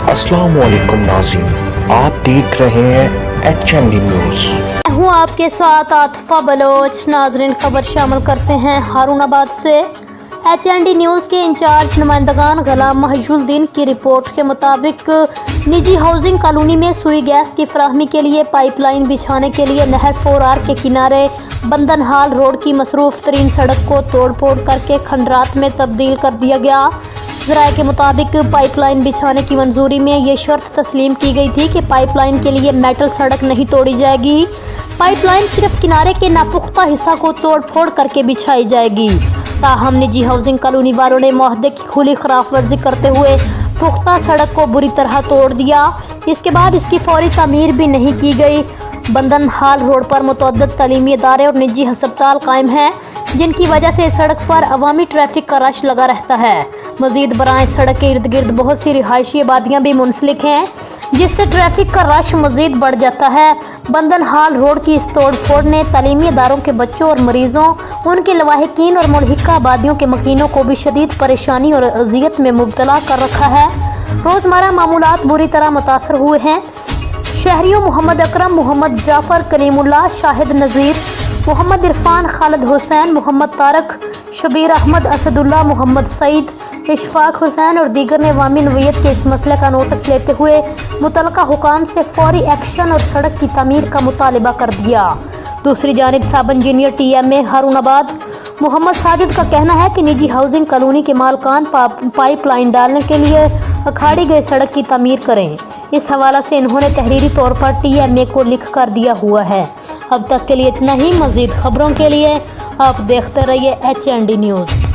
अस्सलाम वालेकुम नाज़रीन, आप देख रहे हैं HND न्यूज़। मैं हूँ आपके साथ आतिफा बलोच। नाजरीन, खबर शामिल करते हैं हारूनाबाद से। HND न्यूज़ के इंचार्ज नुमाइंदगान गुलाम महजुद्दीन की रिपोर्ट के मुताबिक निजी हाउसिंग कॉलोनी में सुई गैस की फराहमी के लिए पाइपलाइन बिछाने के लिए नहर 4R के किनारे बंदनहाल रोड की मसरूफ़ तरीन सड़क को तोड़ फोड़ करके खंडरात में तब्दील कर दिया गया। ज़राए के मुताबिक पाइपलाइन बिछाने की मंजूरी में ये शर्त तस्लीम की गई थी कि पाइपलाइन के लिए मेटल सड़क नहीं तोड़ी जाएगी, पाइपलाइन सिर्फ किनारे के नापुख्ता हिस्सा को तोड़ फोड़ करके बिछाई जाएगी। ताहम निजी हाउसिंग कॉलोनी वालों ने मुआहदे की खुली खिलाफ वर्जी करते हुए पुख्ता सड़क को बुरी तरह तोड़ दिया। इसके बाद इसकी फौरी तामीर भी नहीं की गई। बंदनहाल रोड पर मुतअद्दिद तालीमी इदारे और निजी हस्पताल कायम हैं, जिनकी वजह से सड़क पर अवामी ट्रैफिक का रश लगा रहता है। मजीद बराए सड़क के इर्द गिर्द बहुत सी रिहायशी आबादियाँ भी मुंसलिक हैं, जिससे ट्रैफिक का रश मजीद बढ़ जाता है। बंदनहाल रोड की इस तोड़ फोड़ ने तालीमी इदारों के बच्चों और मरीजों, उनके लवाहिकीन और मुल्हिका आबादियों के मकीनों को भी शदीद परेशानी और अजियत में मुब्तला कर रखा है। रोज़मर्रा मामूलात बुरी तरह मुतासर हुए हैं। शहरियों मोहम्मद अकरम, मोहम्मद जाफ़र, कलीमुल्लाह, शाहिद नज़ीर, मोहम्मद इरफान, खालिद हुसैन, मोहम्मद तारक, शबीर अहमद, असदुल्ला, मोहम्मद सईद, इशफाक हुसैन और दीगर ने अवामी नोयत के इस मसले का नोटिस लेते हुए मुतलका हुकाम से फौरी एक्शन और सड़क की तमीर का मुतालिबा कर दिया। दूसरी जानिब सब इंजीनियर TMA हारूनाबाद मोहम्मद साजिद का कहना है कि निजी हाउसिंग कॉलोनी के मालकान पाइपलाइन डालने के लिए अखाड़ी गए सड़क की तमीर करें। इस हवाला से इन्होंने तहरीरी तौर पर TMA को लिख कर दिया हुआ है। अब तक के लिए इतना ही। मज़ीद खबरों के लिए आप देखते रहिए HND न्यूज़।